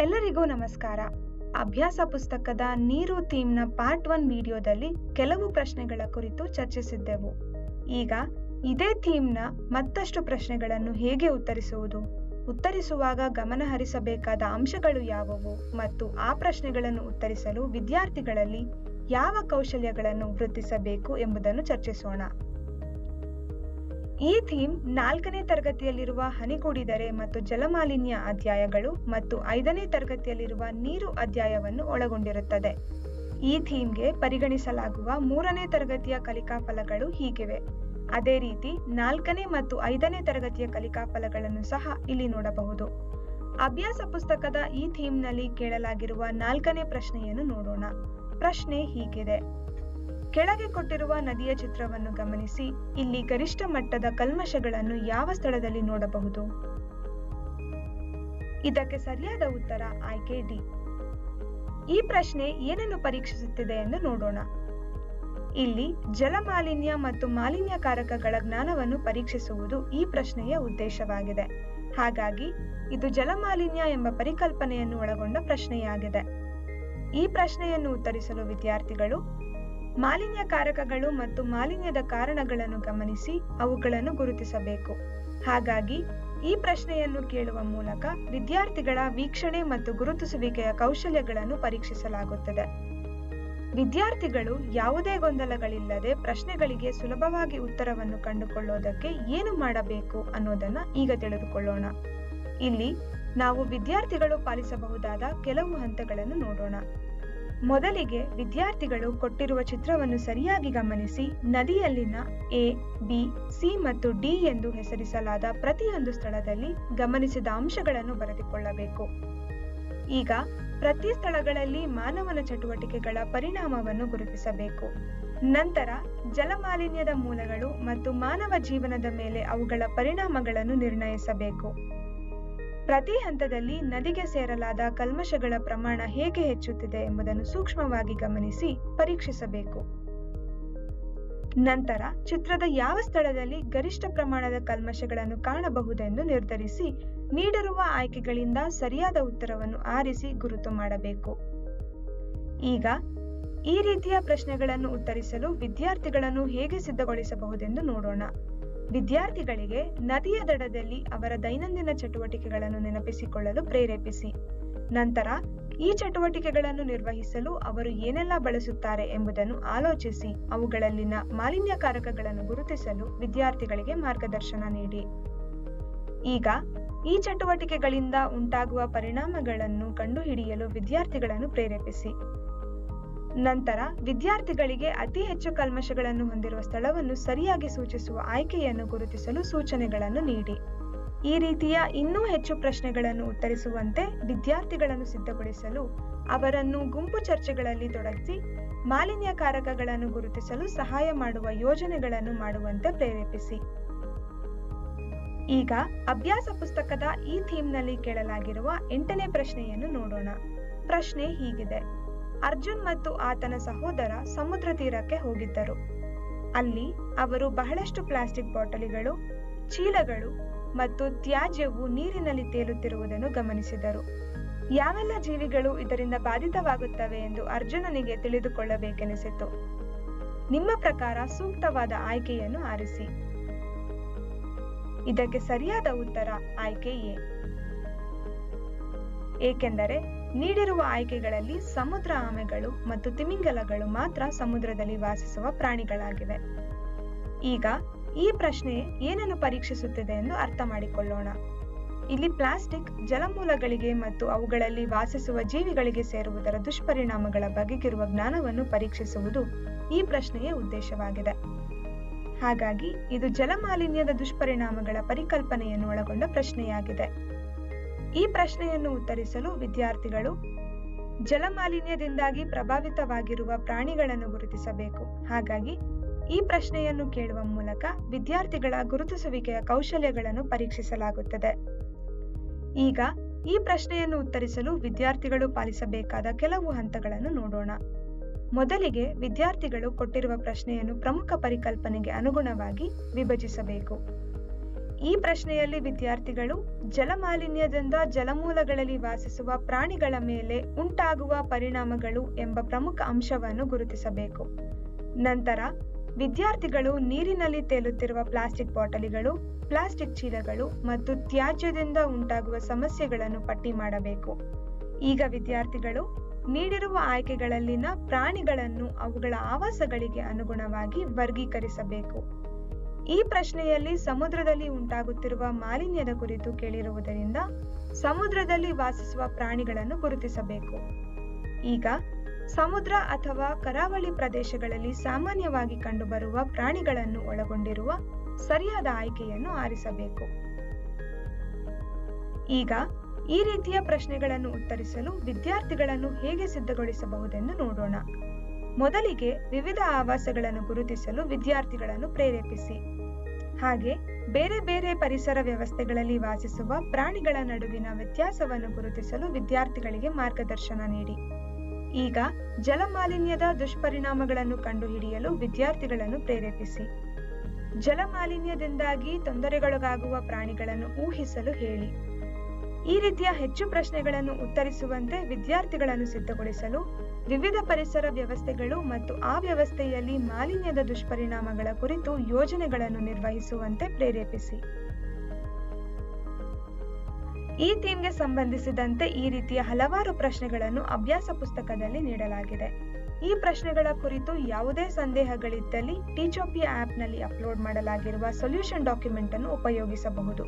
ಎಲ್ಲರಿಗೂ ನಮಸ್ಕಾರ. ಅಭ್ಯಾಸ ಪುಸ್ತಕದ ನೀರು ಥೀಮ್ನ ಪಾರ್ಟ್ 1 ವಿಡಿಯೋದಲ್ಲಿ ಕೆಲವು ಪ್ರಶ್ನೆಗಳ ಕುರಿತು ಚರ್ಚಿಸಿದ್ದೆವು. ಈಗ ಇದೇ ಥೀಮ್ನ ಮತ್ತಷ್ಟು ಪ್ರಶ್ನೆಗಳನ್ನು ಹೇಗೆ ಉತ್ತರಿಸುವಾಗ ಗಮನ ಹರಿಸಬೇಕಾದ ಅಂಶಗಳು ಯಾವುವು ಮತ್ತು ಆ ಪ್ರಶ್ನೆಗಳನ್ನು ಉತ್ತರಿಸಲು ವಿದ್ಯಾರ್ಥಿಗಳಲ್ಲಿ ಯಾವ ಕೌಶಲ್ಯಗಳನ್ನು ವೃದ್ಧಿಸಬೇಕು ಎಂಬುದನ್ನು ಚರ್ಚಿಸೋಣ. ಈ ಥೀಮ್ 4ನೇ ತರಗತಿಯಲ್ಲಿರುವ ಹನಿಗೂಡಿದರೆ ಮತ್ತು ಜಲಮಾಲಿನ್ಯ ಅಧ್ಯಾಯಗಳು ಮತ್ತು 5ನೇ ತರಗತಿಯಲ್ಲಿರುವ ನೀರು ಅಧ್ಯಾಯವನ್ನು ಒಳಗೊಂಡಿರುತ್ತದೆ. ಈ ಥೀಮ್ಗೆ ಪರಿಗಣಿಸಲಾಗುವ 3ನೇ ತರಗತಿಯ ಕಲಿಕಾಫಲಗಳು ಹೀಗಿವೆ. ಅದೇ ರೀತಿ 4ನೇ ಮತ್ತು 5ನೇ ತರಗತಿಯ ಕಲಿಕಾಫಲಗಳನ್ನು ಸಹ ಇಲ್ಲಿ ನೋಡಬಹುದು. ಅಭ್ಯಾಸ ಪುಸ್ತಕದ ಈ ಥೀಮ್ನಲ್ಲಿ ಕೇಳಲಾಗಿರುವ 4ನೇ ಪ್ರಶ್ನೆಯನ್ನು ನೋಡೋಣ. ಪ್ರಶ್ನೆ ಹೀಗಿದೆ: ಕೆಳಗೆ ಕೊಟ್ಟಿರುವ ನದಿಯ ಚಿತ್ರವನ್ನು ಗಮನಿಸಿ. ಇಲ್ಲಿ ಗರಿಷ್ಠ ಮಟ್ಟದ ಕಲ್ಮಶಗಳನ್ನು ಯಾವ ಸ್ಥಳದಲ್ಲಿ ನೋಡಬಹುದು? ಇದಕ್ಕೆ ಸರಿಯಾದ ಉತ್ತರ ಆಯ್ಕೆ ಡಿ. ಈ ಪ್ರಶ್ನೆ ಏನನ್ನು ಪರೀಕ್ಷಿಸುತ್ತಿದೆ ಎಂದು ನೋಡೋಣ. ಇಲ್ಲಿ ಜಲಮಾಲಿನ್ಯ ಮತ್ತು ಮಾಲಿನ್ಯಕಾರಕಗಳ ಜ್ಞಾನವನ್ನು ಪರೀಕ್ಷಿಸುವುದು ಈ ಪ್ರಶ್ನೆಯ ಉದ್ದೇಶವಾಗಿದೆ. ಹಾಗಾಗಿ ಇದು ಜಲಮಾಲಿನ್ಯ ಎಂಬ ಪರಿಕಲ್ಪನೆಯನ್ನು ಒಳಗೊಂಡ ಪ್ರಶ್ನೆಯಾಗಿದೆ. ಈ ಪ್ರಶ್ನೆಯನ್ನು ಉತ್ತರಿಸಲು ವಿದ್ಯಾರ್ಥಿಗಳು ಮಾಲಿನ್ಯಕಾರಕಗಳು ಮತ್ತು ಮಾಲಿನ್ಯದ ಕಾರಣಗಳನ್ನು ಗಮನಿಸಿ ಅವುಗಳನ್ನು ಗುರುತಿಸಬೇಕು. ಹಾಗಾಗಿ ಈ ಪ್ರಶ್ನೆಯನ್ನು ಕೇಳುವ ಮೂಲಕ ವಿದ್ಯಾರ್ಥಿಗಳ ವೀಕ್ಷಣೆ ಮತ್ತು ಗುರುತಿಸುವಿಕೆಯ ಕೌಶಲ್ಯಗಳನ್ನು ಪರೀಕ್ಷಿಸಲಾಗುತ್ತದೆ. ವಿದ್ಯಾರ್ಥಿಗಳು ಯಾವುದೇ ಗೊಂದಲಗಳಿಲ್ಲದೆ ಪ್ರಶ್ನೆಗಳಿಗೆ ಸುಲಭವಾಗಿ ಉತ್ತರವನ್ನು ಕಂಡುಕೊಳ್ಳುವುದಕ್ಕೆ ಏನು ಮಾಡಬೇಕು ಅನ್ನೋದನ್ನ ಈಗ ತಿಳಿದುಕೊಳ್ಳೋಣ. ಇಲ್ಲಿ ನಾವು ವಿದ್ಯಾರ್ಥಿಗಳು ಪಾಲಿಸಬಹುದಾದ ಕೆಲವು ಹಂತಗಳನ್ನು ನೋಡೋಣ. ಮೊದಲಿಗೆ ವಿದ್ಯಾರ್ಥಿಗಳು ಕೊಟ್ಟಿರುವ ಚಿತ್ರವನ್ನು ಸರಿಯಾಗಿ ಗಮನಿಸಿ ನದಿಯಲ್ಲಿನ ಎ, ಬಿ, ಸಿ ಮತ್ತು ಡಿ ಎಂದು ಹೆಸರಿಸಲಾದ ಪ್ರತಿಯೊಂದು ಸ್ಥಳದಲ್ಲಿ ಗಮನಿಸಿದ ಅಂಶಗಳನ್ನು ಬರೆದುಕೊಳ್ಳಬೇಕು. ಈಗ ಪ್ರತಿ ಸ್ಥಳಗಳಲ್ಲಿ ಮಾನವನ ಚಟುವಟಿಕೆಗಳ ಪರಿಣಾಮವನ್ನು ಗುರುತಿಸಬೇಕು. ನಂತರ ಜಲಮಾಲಿನ್ಯದ ಮೂಲಗಳು ಮತ್ತು ಮಾನವ ಜೀವನದ ಮೇಲೆ ಅವುಗಳ ಪರಿಣಾಮಗಳನ್ನು ನಿರ್ಣಯಿಸಬೇಕು. ಪ್ರತಿ ಹಂತದಲ್ಲಿ ನದಿಗೆ ಸೇರಲಾದ ಕಲ್ಮಶಗಳ ಪ್ರಮಾಣ ಹೇಗೆ ಹೆಚ್ಚುತ್ತಿದೆ ಎಂಬುದನ್ನು ಸೂಕ್ಷ್ಮವಾಗಿ ಗಮನಿಸಿ ಪರೀಕ್ಷಿಸಬೇಕು. ನಂತರ ಚಿತ್ರದ ಯಾವ ಸ್ಥಳದಲ್ಲಿ ಗರಿಷ್ಠ ಪ್ರಮಾಣದ ಕಲ್ಮಶಗಳನ್ನು ಕಾಣಬಹುದೆಂದು ನಿರ್ಧರಿಸಿ ನೀಡಿರುವ ಆಯ್ಕೆಗಳಿಂದ ಸರಿಯಾದ ಉತ್ತರವನ್ನು ಆರಿಸಿ ಗುರುತು ಮಾಡಬೇಕು. ಈಗ ಈ ರೀತಿಯ ಪ್ರಶ್ನೆಗಳನ್ನು ಉತ್ತರಿಸಲು ವಿದ್ಯಾರ್ಥಿಗಳನ್ನು ಹೇಗೆ ಸಿದ್ಧಗೊಳಿಸಬಹುದೆಂದು ನೋಡೋಣ. ವಿದ್ಯಾರ್ಥಿಗಳಿಗೆ ನದಿಯ ದಡದಲ್ಲಿ ಅವರ ದೈನಂದಿನ ಚಟುವಟಿಕೆಗಳನ್ನು ನೆನಪಿಸಿಕೊಳ್ಳಲು ಪ್ರೇರೇಪಿಸಿ. ನಂತರ ಈ ಚಟುವಟಿಕೆಗಳನ್ನು ನಿರ್ವಹಿಸಲು ಅವರು ಏನೆಲ್ಲ ಬಳಸುತ್ತಾರೆ ಎಂಬುದನ್ನು ಆಲೋಚಿಸಿ ಅವುಗಳಲ್ಲಿನ ಮಾಲಿನ್ಯಕಾರಕಗಳನ್ನು ಗುರುತಿಸಲು ವಿದ್ಯಾರ್ಥಿಗಳಿಗೆ ಮಾರ್ಗದರ್ಶನ ನೀಡಿ. ಈಗ ಈ ಚಟುವಟಿಕೆಗಳಿಂದ ಉಂಟಾಗುವ ಪರಿಣಾಮಗಳನ್ನು ಕಂಡುಹಿಡಿಯಲು ವಿದ್ಯಾರ್ಥಿಗಳನ್ನು ಪ್ರೇರೇಪಿಸಿ. ನಂತರ ವಿದ್ಯಾರ್ಥಿಗಳಿಗೆ ಅತಿ ಹೆಚ್ಚು ಕಲ್ಮಶಗಳನ್ನು ಹೊಂದಿರುವ ಸ್ಥಳವನ್ನು ಸರಿಯಾಗಿ ಸೂಚಿಸುವ ಆಯ್ಕೆಯನ್ನು ಗುರುತಿಸಲು ಸೂಚನೆಗಳನ್ನು ನೀಡಿ. ಈ ರೀತಿಯ ಇನ್ನೂ ಹೆಚ್ಚು ಪ್ರಶ್ನೆಗಳನ್ನು ಉತ್ತರಿಸುವಂತೆ ವಿದ್ಯಾರ್ಥಿಗಳನ್ನು ಸಿದ್ಧಗೊಳಿಸಲು ಅವರನ್ನು ಗುಂಪು ಚರ್ಚೆಗಳಲ್ಲಿ ತೊಡಗಿಸಿ ಮಾಲಿನ್ಯಕಾರಕಗಳನ್ನು ಗುರುತಿಸಲು ಸಹಾಯ ಮಾಡುವ ಯೋಜನೆಗಳನ್ನು ಮಾಡುವಂತೆ ಪ್ರೇರೇಪಿಸಿ. ಈಗ ಅಭ್ಯಾಸ ಪುಸ್ತಕದ ಈ ಥೀಮ್ನಲ್ಲಿ ಕೇಳಲಾಗಿರುವ 8ನೇ ಪ್ರಶ್ನೆಯನ್ನು ನೋಡೋಣ. ಪ್ರಶ್ನೆ ಹೀಗಿದೆ: ಅರ್ಜುನ್ ಮತ್ತು ಆತನ ಸಹೋದರ ಸಮುದ್ರ ತೀರಕ್ಕೆ ಹೋಗಿದ್ದರು. ಅಲ್ಲಿ ಅವರು ಬಹಳಷ್ಟು ಪ್ಲಾಸ್ಟಿಕ್ ಬಾಟಲಿಗಳು, ಚೀಲಗಳು ಮತ್ತು ತ್ಯಾಜ್ಯವು ನೀರಿನಲ್ಲಿ ತೇಲುತ್ತಿರುವುದನ್ನು ಗಮನಿಸಿದರು. ಯಾವೆಲ್ಲ ಜೀವಿಗಳು ಇದರಿಂದ ಬಾಧಿತವಾಗುತ್ತವೆ ಎಂದು ಅರ್ಜುನನಿಗೆ ತಿಳಿದುಕೊಳ್ಳಬೇಕೆನಿಸಿತು. ನಿಮ್ಮ ಪ್ರಕಾರ ಸೂಕ್ತವಾದ ಆಯ್ಕೆಯನ್ನು ಆರಿಸಿ. ಇದಕ್ಕೆ ಸರಿಯಾದ ಉತ್ತರ ಆಯ್ಕೆ ಎ. ಏಕೆಂದರೆ ನೀಡಿರುವ ಆಯ್ಕೆಗಳಲ್ಲಿ ಸಮುದ್ರ ಆಮೆಗಳು ಮತ್ತು ತಿಮಿಂಗಲಗಳು ಮಾತ್ರ ಸಮುದ್ರದಲ್ಲಿ ವಾಸಿಸುವ ಪ್ರಾಣಿಗಳಾಗಿವೆ. ಈಗ ಈ ಪ್ರಶ್ನೆ ಏನನ್ನು ಪರೀಕ್ಷಿಸುತ್ತಿದೆ ಎಂದು ಅರ್ಥ ಮಾಡಿಕೊಳ್ಳೋಣ. ಇಲ್ಲಿ ಪ್ಲಾಸ್ಟಿಕ್ ಜಲಮೂಲಗಳಿಗೆ ಮತ್ತು ಅವುಗಳಲ್ಲಿ ವಾಸಿಸುವ ಜೀವಿಗಳಿಗೆ ಸೇರುವುದರ ದುಷ್ಪರಿಣಾಮಗಳ ಬಗೆಗಿರುವ ಜ್ಞಾನವನ್ನು ಪರೀಕ್ಷಿಸುವುದು ಈ ಪ್ರಶ್ನೆಯ ಉದ್ದೇಶವಾಗಿದೆ. ಹಾಗಾಗಿ ಇದು ಜಲಮಾಲಿನ್ಯದ ದುಷ್ಪರಿಣಾಮಗಳ ಪರಿಕಲ್ಪನೆಯನ್ನು ಒಳಗೊಂಡ ಪ್ರಶ್ನೆಯಾಗಿದೆ. ಈ ಪ್ರಶ್ನೆಯನ್ನು ಉತ್ತರಿಸಲು ವಿದ್ಯಾರ್ಥಿಗಳು ಜಲಮಾಲಿನ್ಯದಿಂದಾಗಿ ಪ್ರಭಾವಿತವಾಗಿರುವ ಪ್ರಾಣಿಗಳನ್ನು ಗುರುತಿಸಬೇಕು. ಹಾಗಾಗಿ ಈ ಪ್ರಶ್ನೆಯನ್ನು ಕೇಳುವ ಮೂಲಕ ವಿದ್ಯಾರ್ಥಿಗಳ ಗುರುತಿಸುವಿಕೆಯ ಕೌಶಲ್ಯಗಳನ್ನು ಪರೀಕ್ಷಿಸಲಾಗುತ್ತದೆ. ಈಗ ಈ ಪ್ರಶ್ನೆಯನ್ನು ಉತ್ತರಿಸಲು ವಿದ್ಯಾರ್ಥಿಗಳು ಪಾಲಿಸಬೇಕಾದ ಕೆಲವು ಹಂತಗಳನ್ನು ನೋಡೋಣ. ಮೊದಲಿಗೆ ವಿದ್ಯಾರ್ಥಿಗಳು ಕೊಟ್ಟಿರುವ ಪ್ರಶ್ನೆಯನ್ನು ಪ್ರಮುಖ ಪರಿಕಲ್ಪನೆಗೆ ಅನುಗುಣವಾಗಿ ವಿಭಜಿಸಬೇಕು. ಈ ಪ್ರಶ್ನೆಯಲ್ಲಿ ವಿದ್ಯಾರ್ಥಿಗಳು ಜಲಮಾಲಿನ್ಯದಿಂದ ಜಲಮೂಲಗಳಲ್ಲಿ ವಾಸಿಸುವ ಪ್ರಾಣಿಗಳ ಮೇಲೆ ಉಂಟಾಗುವ ಪರಿಣಾಮಗಳು ಎಂಬ ಪ್ರಮುಖ ಅಂಶವನ್ನು ಗುರುತಿಸಬೇಕು. ನಂತರ ವಿದ್ಯಾರ್ಥಿಗಳು ನೀರಿನಲ್ಲಿ ತೇಲುತ್ತಿರುವ ಪ್ಲಾಸ್ಟಿಕ್ ಬಾಟಲಿಗಳು, ಪ್ಲಾಸ್ಟಿಕ್ ಚೀಲಗಳು ಮತ್ತು ತ್ಯಾಜ್ಯದಿಂದ ಉಂಟಾಗುವ ಸಮಸ್ಯೆಗಳನ್ನು ಪಟ್ಟಿ ಮಾಡಬೇಕು. ಈಗ ವಿದ್ಯಾರ್ಥಿಗಳು ನೀಡಿರುವ ಆಯ್ಕೆಗಳಲ್ಲಿನ ಪ್ರಾಣಿಗಳನ್ನು ಅವುಗಳ ಆವಾಸಗಳಿಗೆ ಅನುಗುಣವಾಗಿ ವರ್ಗೀಕರಿಸಬೇಕು. ಈ ಪ್ರಶ್ನೆಯಲ್ಲಿ ಸಮುದ್ರದಲ್ಲಿ ಉಂಟಾಗುತ್ತಿರುವ ಮಾಲಿನ್ಯದ ಕುರಿತು ಕೇಳಿರುವುದರಿಂದ ಸಮುದ್ರದಲ್ಲಿ ವಾಸಿಸುವ ಪ್ರಾಣಿಗಳನ್ನು ಗುರುತಿಸಬೇಕು. ಈಗ ಸಮುದ್ರ ಅಥವಾ ಕರಾವಳಿ ಪ್ರದೇಶಗಳಲ್ಲಿ ಸಾಮಾನ್ಯವಾಗಿ ಕಂಡುಬರುವ ಪ್ರಾಣಿಗಳನ್ನು ಒಳಗೊಂಡಿರುವ ಸರಿಯಾದ ಆಯ್ಕೆಯನ್ನು ಆರಿಸಬೇಕು. ಈಗ ಈ ರೀತಿಯ ಪ್ರಶ್ನೆಗಳನ್ನು ಉತ್ತರಿಸಲು ವಿದ್ಯಾರ್ಥಿಗಳನ್ನು ಹೇಗೆ ಸಿದ್ಧಗೊಳಿಸಬಹುದೆಂದು ನೋಡೋಣ. ಮೊದಲಿಗೆ ವಿವಿಧ ಆವಾಸಗಳನ್ನು ಗುರುತಿಸಲು ವಿದ್ಯಾರ್ಥಿಗಳನ್ನು ಪ್ರೇರೇಪಿಸಿ. ಹಾಗೆ ಬೇರೆ ಬೇರೆ ಪರಿಸರ ವ್ಯವಸ್ಥೆಗಳಲ್ಲಿ ವಾಸಿಸುವ ಪ್ರಾಣಿಗಳ ನಡುವಿನ ವ್ಯತ್ಯಾಸವನ್ನು ಗುರುತಿಸಲು ವಿದ್ಯಾರ್ಥಿಗಳಿಗೆ ಮಾರ್ಗದರ್ಶನ ನೀಡಿ. ಈಗ ಜಲಮಾಲಿನ್ಯದ ದುಷ್ಪರಿಣಾಮಗಳನ್ನು ಕಂಡುಹಿಡಿಯಲು ವಿದ್ಯಾರ್ಥಿಗಳನ್ನು ಪ್ರೇರೇಪಿಸಿ. ಜಲಮಾಲಿನ್ಯದಿಂದಾಗಿ ತೊಂದರೆಗೊಳಗಾಗುವ ಪ್ರಾಣಿಗಳನ್ನು ಊಹಿಸಲು ಹೇಳಿ. ಈ ರೀತಿಯ ಹೆಚ್ಚು ಪ್ರಶ್ನೆಗಳನ್ನು ಉತ್ತರಿಸುವಂತೆ ವಿದ್ಯಾರ್ಥಿಗಳನ್ನು ಸಿದ್ಧಗೊಳಿಸಲು ವಿವಿಧ ಪರಿಸರ ವ್ಯವಸ್ಥೆಗಳು ಮತ್ತು ಆ ವ್ಯವಸ್ಥೆಯಲ್ಲಿ ಮಾಲಿನ್ಯದ ದುಷ್ಪರಿಣಾಮಗಳ ಕುರಿತು ಯೋಜನೆಗಳನ್ನು ನಿರ್ವಹಿಸುವಂತೆ ಪ್ರೇರೇಪಿಸಿ. ಈ ಥೀಮ್ಗೆ ಸಂಬಂಧಿಸಿದಂತೆ ಈ ರೀತಿಯ ಹಲವಾರು ಪ್ರಶ್ನೆಗಳನ್ನು ಅಭ್ಯಾಸ ಪುಸ್ತಕದಲ್ಲಿ ನೀಡಲಾಗಿದೆ. ಈ ಪ್ರಶ್ನೆಗಳ ಕುರಿತು ಯಾವುದೇ ಸಂದೇಹಗಳಿದ್ದಲ್ಲಿ ಟೀಚೋಪಿಯಾ ಆಪ್ನಲ್ಲಿ ಅಪ್ಲೋಡ್ ಮಾಡಲಾಗಿರುವ ಸೊಲ್ಯೂಷನ್ ಡಾಕ್ಯುಮೆಂಟ್ ಅನ್ನು ಉಪಯೋಗಿಸಬಹುದು.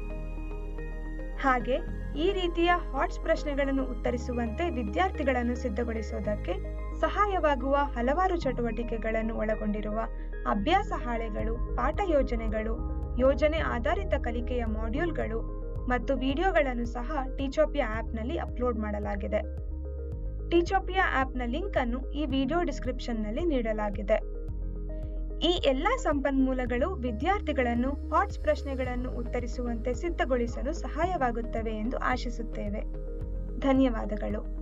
ಹಾಗೆ ಈ ರೀತಿಯ ಹಾಟ್ಸ್ ಪ್ರಶ್ನೆಗಳನ್ನು ಉತ್ತರಿಸುವಂತೆ ವಿದ್ಯಾರ್ಥಿಗಳನ್ನು ಸಿದ್ಧಗೊಳಿಸುವುದಕ್ಕೆ ಸಹಾಯವಾಗುವ ಹಲವಾರು ಚಟುವಟಿಕೆಗಳನ್ನು ಒಳಗೊಂಡಿರುವ ಅಭ್ಯಾಸ ಹಾಳೆಗಳು, ಪಾಠ ಯೋಜನೆಗಳು, ಯೋಜನೆ ಆಧಾರಿತ ಕಲಿಕೆಯ ಮಾಡ್ಯೂಲ್ಗಳು ಮತ್ತು ವಿಡಿಯೋಗಳನ್ನು ಸಹ ಟೀಚೋಪಿಯಾ ಆಪ್ನಲ್ಲಿ ಅಪ್ಲೋಡ್ ಮಾಡಲಾಗಿದೆ. ಟೀಚೋಪಿಯಾ ಆಪ್ನ ಲಿಂಕ್ ಅನ್ನು ಈ ವಿಡಿಯೋ ಡಿಸ್ಕ್ರಿಪ್ಷನ್ನಲ್ಲಿ ನೀಡಲಾಗಿದೆ. ಈ ಎಲ್ಲಾ ಸಂಪನ್ಮೂಲಗಳು ವಿದ್ಯಾರ್ಥಿಗಳನ್ನು ಹಾಟ್ಸ್ ಪ್ರಶ್ನೆಗಳನ್ನು ಉತ್ತರಿಸುವಂತೆ ಸಿದ್ಧಗೊಳಿಸಲು ಸಹಾಯವಾಗುತ್ತವೆ ಎಂದು ಆಶಿಸುತ್ತೇವೆ. ಧನ್ಯವಾದಗಳು.